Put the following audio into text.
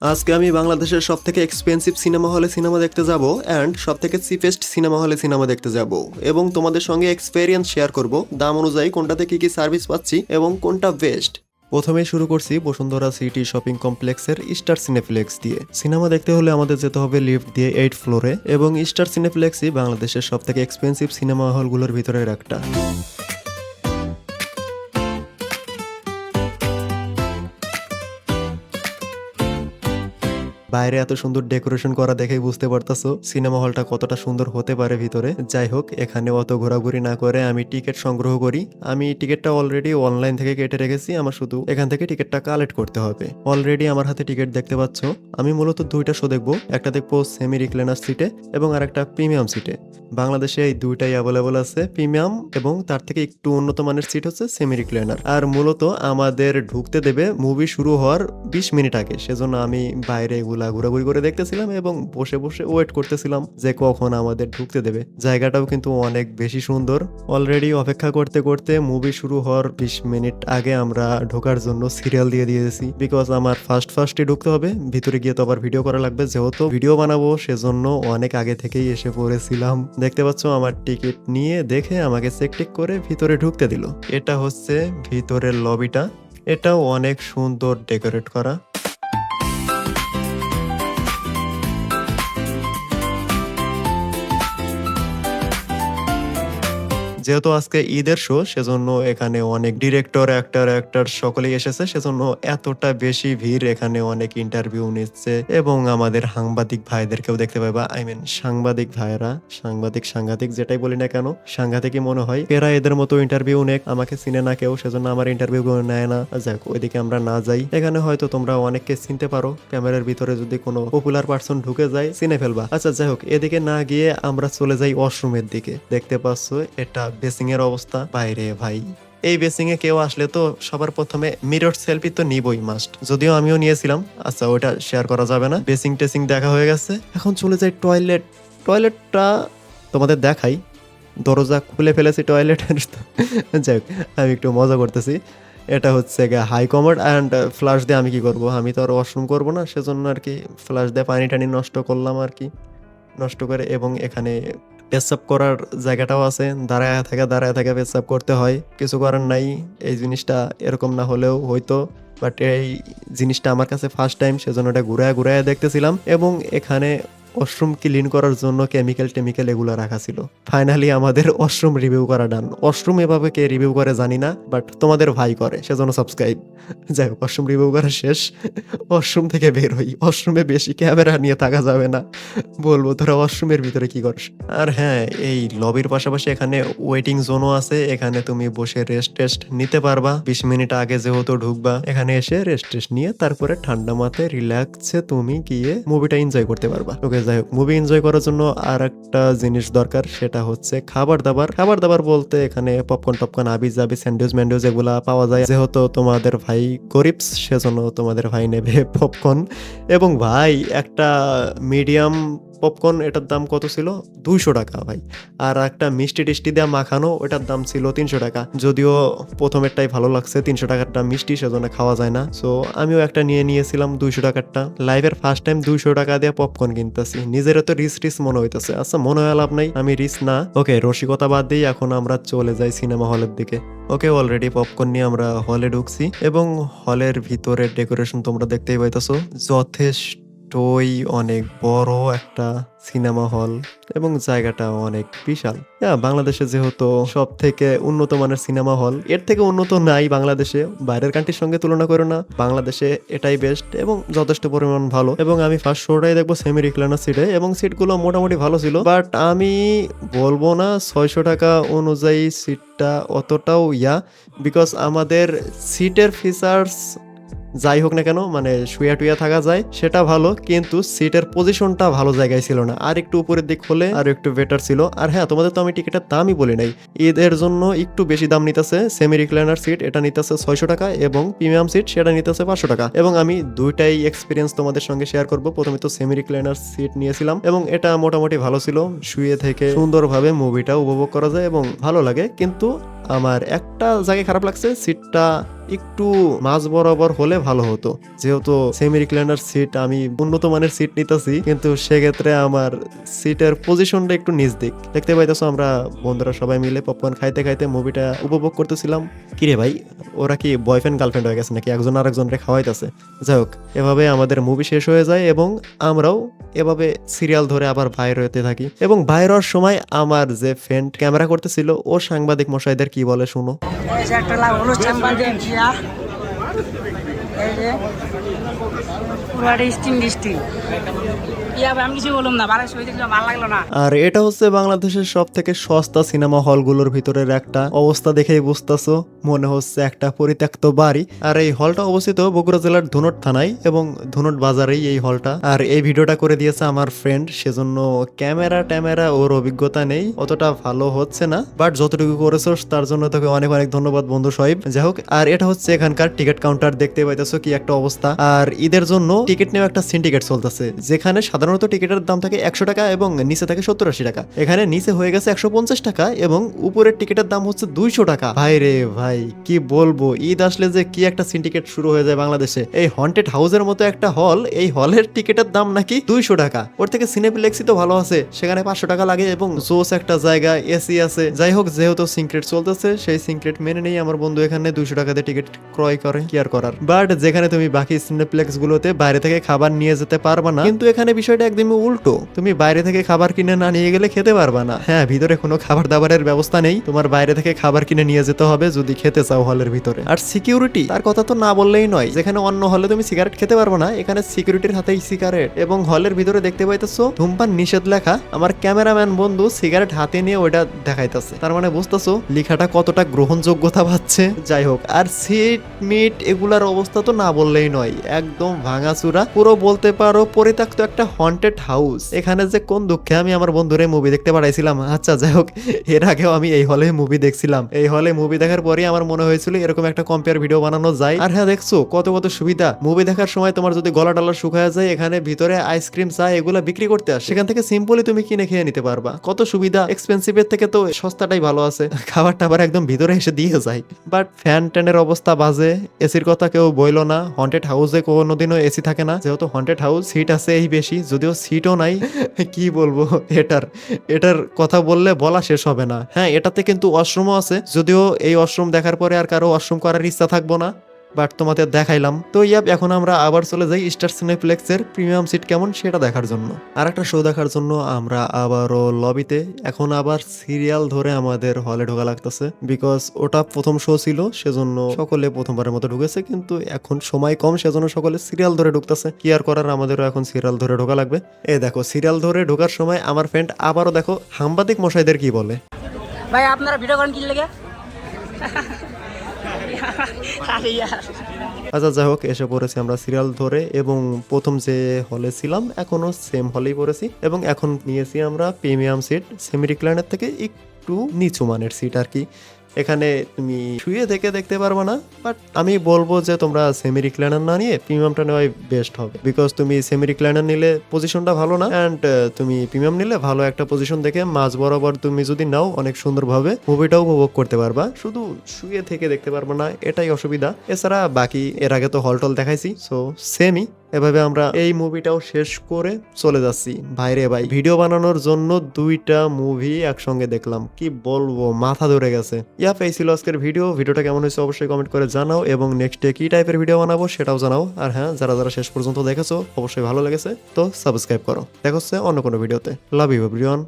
আজকে আমি বাংলাদেশের সবথেকে এক্সপেন্সিভ সিনেমা হলে সিনেমা দেখতে যাব অ্যান্ড সবথেকে চিপেস্ট সিনেমা হলে সিনেমা দেখতে যাব এবং তোমাদের সঙ্গে এক্সপেরিয়েন্স শেয়ার করব দাম অনুযায়ী কোনটাতে কি কি সার্ভিস পাচ্ছি এবং কোনটা বেস্ট। প্রথমে শুরু করছি বসুন্ধরা সিটি শপিং কমপ্লেক্সের স্টার সিনেপ্লেক্স দিয়ে। সিনেমা দেখতে হলে আমাদের যেতে হবে লিফট দিয়ে 8 ফ্লোরে এবং স্টার সিনেপ্লেক্সই বাংলাদেশের সবথেকে এক্সপেন্সিভ সিনেমা হলগুলোর ভিতরের একটা। বাইরে এত সুন্দর ডেকোরেশন করা দেখেই বুঝতে পারতাছো সিনেমা হলটা কতটা সুন্দর হতে পারে ভিতরে। যাই হোক, এখানে অত ঘোরাঘুরি না করে আমি টিকিট সংগ্রহ করি। আমি টিকিটটা অলরেডি অনলাইন থেকে কেটে রেখেছি, আমার শুধু এখান থেকে টিকিটটা কালেক্ট করতে হবে। অলরেডি আমার হাতে টিকিট দেখতে পাচ্ছ। আমি মূলত দুইটা শো দেখবো, একটা দেখবো সেমি রিক্লাইনার সিটে এবং আরেকটা প্রিমিয়াম সিটে। বাংলাদেশে এই দুইটাই অ্যাভেলেবল আছে, প্রিমিয়াম এবং তার থেকে একটু উন্নত মানের সিট হচ্ছে সেমি রিক্লাইনার। আর মূলত আমাদের ঢুকতে দেবে মুভি শুরু হওয়ার 20 মিনিট আগে, সেজন্য আমি বাইরে এগুলা ঘোরাঘুরি করে দেখতেছিলাম এবং বসে বসে ওয়েট করতেছিলাম যে কখন আমাদের ঢুকতে দেবে। জায়গাটাও কিন্তু অনেক বেশি সুন্দর। অলরেডি অপেক্ষা করতে করতে মুভি শুরু হওয়ার 20 মিনিট আগে আমরা ঢোকার জন্য সিরিয়াল দিয়ে দিয়েছি, বিকজ আমার ফার্স্টে ঢুকতে হবে। ভিতরে গিয়ে তো আবার ভিডিও করা লাগবে, যেহেতু ভিডিও বানাবো সেজন্য অনেক আগে থেকেই এসে পড়েছিলাম। দেখতে পাচ্ছ আমার টিকিট নিয়ে দেখে আমাকে চেক টেক করে ভিতরে ঢুকতে দিল। এটা হচ্ছে ভিতরের লবিটা, এটাও অনেক সুন্দর ডেকোরেট করা। যেহেতু আজকে ঈদের শো, সেজন্য এখানে অনেক ডিরেক্টর অ্যাক্টর সকলেই এসেছে, সেজন্য এতটা বেশি ভিড়। এখানে অনেক ইন্টারভিউ নিচ্ছে এবং আমাদের সাংবাদিক ভাইদেরকেও দেখতে পাবা। সাংবাদিক ভাইরা, সাংঘাতিক যেটাই বলি না কেন, সাংঘাতিকই মনে হয়। এরা এদের মতো ইন্টারভিউ নেক, আমাকে চিনে না কেউ, সেজন্য আমার ইন্টারভিউ নেয় না। যাক, ওইদিকে আমরা না যাই। এখানে হয়তো তোমরা অনেককে চিনতে পারো, ক্যামেরার ভিতরে যদি কোনো পপুলার পার্সন ঢুকে যায় চিনে ফেলবা। আচ্ছা যাই হোক, এদিকে না গিয়ে আমরা চলে যাই ওয়াশরুমের দিকে। দেখতে পাচ্ছ এটা বেসিং এর অবস্থা। বাইরে ভাই, এই বেসিং এ কেউ আসলে তো সবার প্রথমে মিরর সেলফি তো নিবই মাস্ট, যদিও আমিও নিয়েছিলাম। আচ্ছা, ওটা শেয়ার করা যাবে না। বেসিং টেসিং দেখা হয়ে গেছে, এখন চলে যাই টয়লেটটা তোমাদের দেখাই। দরজা খুলে ফেলেছি টয়লেটের। যাই হোক, আমি একটু মজা করতেছি। এটা হচ্ছে হাই কমোড অ্যান্ড ফ্লাশ দিয়ে আমি কি করব, আমি তো আর ওয়াশরুম করবো না, সেজন্য আর কি ফ্লাশ দিয়ে পানি টানি নষ্ট করলাম আর কি। নষ্ট করে এবং এখানে পেচ্ছাপ করার জায়গাটাও আছে। দাঁড়ায় থেকে পেচ্ছাপ করতে হয়, কিছু করার নাই। এই জিনিসটা এরকম না হলেও হয়তো, বাট এই জিনিসটা আমার কাছে ফার্স্ট টাইম, সেজন্য এটা ঘুরায় দেখতেছিলাম। এবং এখানে ওয়াশরুম ক্লিন করার জন্য কেমিক্যাল এগুলো রাখা ছিল। ফাইনালি আমাদের ওয়াশরুম রিভিউ করা ডান। ওয়াশরুম এভাবে কে রিভিউ করে জানি না, বাট তোমাদের ভাই করে, সেজন্য সাবস্ক্রাইব। যাই হোক, ওয়াশরুম রিভিউ করা শেষ। ওয়াশরুম থেকে বের হই। ওয়াশরুমে বেশি ক্যামেরা নিয়ে থাকা যাবে না, বলবো তোরা ওয়াশরুমের ভিতরে কি করিস। আর হ্যাঁ, এই লবির পাশাপাশি এখানে ওয়েটিং জোনও আছে, এখানে তুমি বসে রেস্ট নিতে পারবা। 20 মিনিট আগে যেহেতু ঢুকবা, এখানে এসে রেস্ট নিয়ে তারপরে ঠান্ডা মাথায় রিল্যাক্সে তুমি গিয়ে মুভিটা এনজয় করতে পারবা। ওকে, যাই হোক, মুভি এনজয় করার জন্য আর একটা জিনিস দরকার, সেটা হচ্ছে খাবার দাবার বলতে এখানে পপকর্ন টপকর্ন আবি যাবি স্যান্ডউইচ এগুলা পাওয়া যায়। যেহেতু তোমাদের ভাই গরিবস, সেজন্য তোমাদের ভাই নেবে পপকর্ন। এবং ভাই একটা মিডিয়াম পপকর্ন, এটার দাম কত ছিল? 200 টাকা ভাই। আর একটা মিষ্টি টিষ্টি দেওয়া মাখানো, ওটার দাম ছিল 300 টাকা। যদিও প্রথমেরটাই ভালো লাগছে, 300 টাকারটা মিষ্টি, সেজন্য খাওয়া যায় না। সো আমিও একটা নিয়েছিলাম 200 টাকারটা। লাইভের ফার্স্ট টাইম 200 টাকা দিয়ে পপকর্ন কিনতেছি, নিজেরও তো রিস মনে হইতেছে। আচ্ছা, মনে হয় লাভ নাই, আমি রিস না। ওকে, রসিকতা বাদ দিয়ে এখন আমরা চলে যাই সিনেমা হলের দিকে। ওকে, অলরেডি পপকর্ন নিয়ে আমরা হলে ঢুকছি এবং হলের ভিতরের ডেকোরেশন তোমরা দেখতেই পাইতেছো। যথেষ্টই অনেক বড় একটা সিনেমা হল এবং জায়গাটা অনেক বিশাল। বাংলাদেশে যেহেতু সব থেকে উন্নত মানের সিনেমা হল, এর থেকে উন্নত নাই বাংলাদেশে। বাইরের কান্ট্রির সঙ্গে তুলনা করো না, বাংলাদেশে এটাই বেস্ট এবং যথেষ্ট পরিমাণ ভালো। এবং আমি ফার্স্ট শোটাই দেখবো সেমি রিক্লাইনার সিটে এবং সিটগুলো মোটামুটি ভালো ছিল। বাট আমি বলবো না 600 টাকা অনুযায়ী সিটটা অতটাও বিকজ আমাদের সিটের ফিচার্স যাই হোক না কেন, মানে শুয়া টুয়া থাকা যায় সেটা ভালো, কিন্তু সিটের পজিশনটা ভালো জায়গায় ছিল না। আর একটু উপরের দিক হলে আর একটু বেটার ছিল। আর হ্যাঁ, তোমাদের তো আমি টিকিটের দামই বলি নাই, ঈদের জন্য একটু বেশি দাম নিতেছে। সেমি রিক্লাইনার সিট এটা নিতেছে 600 টাকা এবং প্রিমিয়াম সিট সেটা নিতেছে 500 টাকা। এবং আমি দুইটাই এক্সপিরিয়েন্স তোমাদের সঙ্গে শেয়ার করব। প্রথমে তো সেমি রিক্লাইনার সিট নিয়েছিলাম এবং এটা মোটামুটি ভালো ছিল, শুয়ে থেকে সুন্দরভাবে মুভিটা উপভোগ করা যায় এবং ভালো লাগে। কিন্তু আমার একটা জায়গায় খারাপ লাগছে, সিটটা একটু মাঝ বরাবর হলে ভালো হতো। যেহেতু সেমি রিক্লাইনার সিট, আমি উন্নত মানের সিট নিতেছি, কিন্তু সেক্ষেত্রে আমার সিটের পজিশনটা একটু নিচ দিক। দেখতে পাইতেছো আমরা বন্ধুরা সবাই মিলে পপকর্ন খাইতে খাইতে মুভিটা উপভোগ করতেছিলাম। কিরে ভাই, ওরা কি বয়ফ্রেন্ড গার্লফ্রেন্ড হয়ে গেছে নাকি, একজন আরেকজনকে খাওয়াইতেছে? যাই হোক, এভাবে আমাদের মুভি শেষ হয়ে যায় এবং আমরাও এভাবে সিরিয়াল ধরে আবার বাইর হতে থাকি। এবং বাইর হওয়ার সময় আমার যে ফ্রেন্ড ক্যামেরা করতেছিল ও সাংবাদিক মশাইদের কি বলে শুনো। এই যে একটা লাভ অনুষ্ঠান বাজে দিয়া এই যে পুরাটা স্টিং ইয়া ভাই, আমি কিছু বললাম না, ভালো ছবি দেখলাম, ভালো লাগলো না। আর এটা হচ্ছে বাংলাদেশের সব থেকে সস্তা সিনেমা হলগুলোর ভিতরের একটা অবস্থা, দেখেই বুঝতেছো মনে হচ্ছে একটা পরিত্যক্ত বাড়ি। আর এই হলটা অবস্থিত বগুড়া জেলার ধুনট থানায় এবং ধুনট বাজারেই এই হলটা। আর এই ভিডিওটা করে দিয়েছে আমার ফ্রেন্ড, সেজন্য ক্যামেরা ওর অভিজ্ঞতা নেই, অতটা ভালো হচ্ছে না, বাট যতটুকু করেছো তার জন্য তোকে অনেক অনেক ধন্যবাদ বন্ধু সোহাইব। যাই হোক, আর এটা হচ্ছে এখানকার টিকিট কাউন্টার, দেখতে পাইতেছো কি একটা অবস্থা। আর ঈদের জন্য টিকিট নেওয়া একটা সিন্ডিকেট চলতেছে, যেখানে সাধারণত টিকিটের দাম থাকে 100 টাকা এবং নিচে থাকে 70-80 টাকা। এখানে নিচে হয়ে গেছে 150 টাকা এবং উপরের টিকিটের দাম হচ্ছে 200 টাকা। ভাই রে ভাই, কি বলবো, ঈদ আসলে যে কি একটা সিন্ডিকেট শুরু হয়ে যায় বাংলাদেশে। এই হন্টেড হাউসের মতো একটা হল, এই হলের টিকিটের দাম নাকি 200 টাকা। ওর থেকে সিনেপ্লেক্সই তো ভালো আছে, সেখানে 500 টাকা লাগে এবং জোস একটা জায়গা, এসি আছে। যাই হোক, যেহেতু সিনক্রেট চলতেছে, সেই সিনক্রেট মেনে নেই আমার বন্ধু এখানে 200 টাকা দিয়ে টিকিট ক্রয় করে, কি আর করার। বাট যেখানে তুমি বাকি সিনেপ্লেক্স গুলোতে বাইরে থেকে খাবার নিয়ে যেতে পারবা না, কিন্তু এখানে বিষয়টা একদমই উল্টো, তুমি বাইরে থেকে খাবার কিনে না নিয়ে গেলে খেতে পারবা না। হ্যাঁ, ভিতরে কোনো খাবার দাবারের ব্যবস্থা নেই, তোমার বাইরে থেকে খাবার কিনে নিয়ে যেতে হবে যদি খেতে চাও হলের ভিতরে। আর সিকিউরিটি, তার কথা তো না বললেই নয়, যেখানে অন্য হলে তুমি সিগারেট খেতে পারবে না, এখানে সিকিউরিটির হাতেই সিগারেট। এবং হলের ভিতরে দেখতে পাইতেছো ধূমপান নিষেধ লেখা, আমার ক্যামেরাম্যান বন্ধু সিগারেট হাতে নিয়ে ওটা দেখাইতেছে, তার মানে বুঝতেছো লেখাটা কতটা গ্রহণযোগ্যতা পাচ্ছে। যাই হোক, আর সিট মিট এগুলার অবস্থা তো না বললেই নয়, একদম ভাঙাচুরা, পুরো বলতে পারো পরিত্যক্ত একটা হন্টেড হাউস। এখানে যে কোন দুঃখে আমি আমার বন্ধুরে মুভি দেখতে পাঠাইছিলাম। আচ্ছা যাই হোক, এর আগেও আমি এই হলে মুভি দেখছিলাম, এই হলে মুভি দেখার পরে আমার মনে হয়েছিল এরকম একটা কম্পেয়ার ভিডিও বানানো যায়। আর হ্যাঁ, দেখছো কত কত সুবিধা, মুভি দেখার সময় তোমার যদি গলা টলা শুকায় যায়, এখানে ভিতরে আইসক্রিম চা এগুলা বিক্রি করতে আসে, সেখান থেকে সিম্পলি তুমি কিনে খেয়ে নিতে পারবা। কত সুবিধা, এক্সপেন্সিভের থেকে তো সস্তাটাই ভালো আছে, খাবার টাবার একদম ভিতরে এসে দিয়ে যায়। বাট ফ্যান ট্যানের অবস্থা বাজে, এসির কথা কেউ বইলো না, হন্টেড হাউসে কোনোদিনও এসি থাকে না, যেহেতু হন্টেড হাউস, সিট আছে এই বেশি, যদিও সিটও নাই। কি বলবো, এটার কথা বললে বলা শেষ হবে না। হ্যাঁ, এটাতে কিন্তু ওয়াশরুমও আছে, যদিও এই ওয়াশরুম দেখার পরে আর কারো ওয়াশরুম করার ইচ্ছা থাকবো না, বাট তোমাদের দেখাইলাম। তো ইয়াপ, এখন আমরা আবার চলে যাই স্টার সিনেপ্লেক্সের প্রিমিয়াম সিট কেমন সেটা দেখার জন্য, আর একটা শো দেখার জন্য আমরা আবারও লবিতে। এখন আবার সিরিয়াল ধরে আমাদের হলে ঢোকা লাগতেছে, বিকজ ওটা প্রথম শো ছিল, সেজন্য সকলে প্রথমবারের মতো ঢুকেছে, কিন্তু এখন সময় কম, সেজন্য সকলে সিরিয়াল ধরে ঢুকতেছে। কি আর করার, আমাদেরও এখন সিরিয়াল ধরে ঢোকা লাগবে। এই দেখো, সিরিয়াল ধরে ঢোকার সময় আমার ফ্রেন্ড আবারও দেখো সাংবাদিক মশাইদের কি বলে। ভাই আপনারা ভিডিও করেন কি লাগে? আরে ইয়ার, আচ্ছা যাই হোক, এসে পড়েছি আমরা সিরিয়াল ধরে এবং প্রথম যে হলে ছিলাম এখনো সেম হলেই পড়েছি এবং এখন নিয়েছি আমরা প্রিমিয়াম সিট, সেমি রিক্লাইনার থেকে একটু নিচু মানের সিট আর কি। এখানে তুমি শুয়ে থেকে দেখতে পারবে না, বাট আমি বলবো যে তোমরা সেমি রিক্লাইনার না নিয়ে প্রিমিয়ামটা নেওয়াই বেস্ট হবে, বিকজ তুমি সেমি রিক্লাইনার নিলে পজিশনটা ভালো না, অ্যান্ড তুমি প্রিমিয়াম নিলে ভালো একটা পজিশন দেখে মাঝ বরাবর তুমি যদি নাও অনেক সুন্দরভাবে মুভিটাও উপভোগ করতে পারবা, শুধু শুয়ে থেকে দেখতে পারবে না, এটাই অসুবিধা। এছাড়া বাকি এর আগে তো হল টল দেখাইছি, সো সেমই। এভাবে আমরা এই মুভিটাও শেষ করে চলে যাচ্ছি। ভাইরে ভাই, ভিডিও বানানোর জন্য 2টা মুভি একসঙ্গে দেখলাম, কি বলবো, মাথা ধরে গেছে। ইয়াপ, এই ছিল আজকের ভিডিওটা কেমন হয়েছে অবশ্যই কমেন্ট করে জানাও এবং নেক্সটে কি টাইপের ভিডিও বানাবো সেটাও জানাও। আর হ্যাঁ, যারা যারা শেষ পর্যন্ত দেখেছো অবশ্যই ভালো লেগেছে তো সাবস্ক্রাইব করো। দেখা হচ্ছে অন্য কোনো ভিডিওতে। Love you everyone.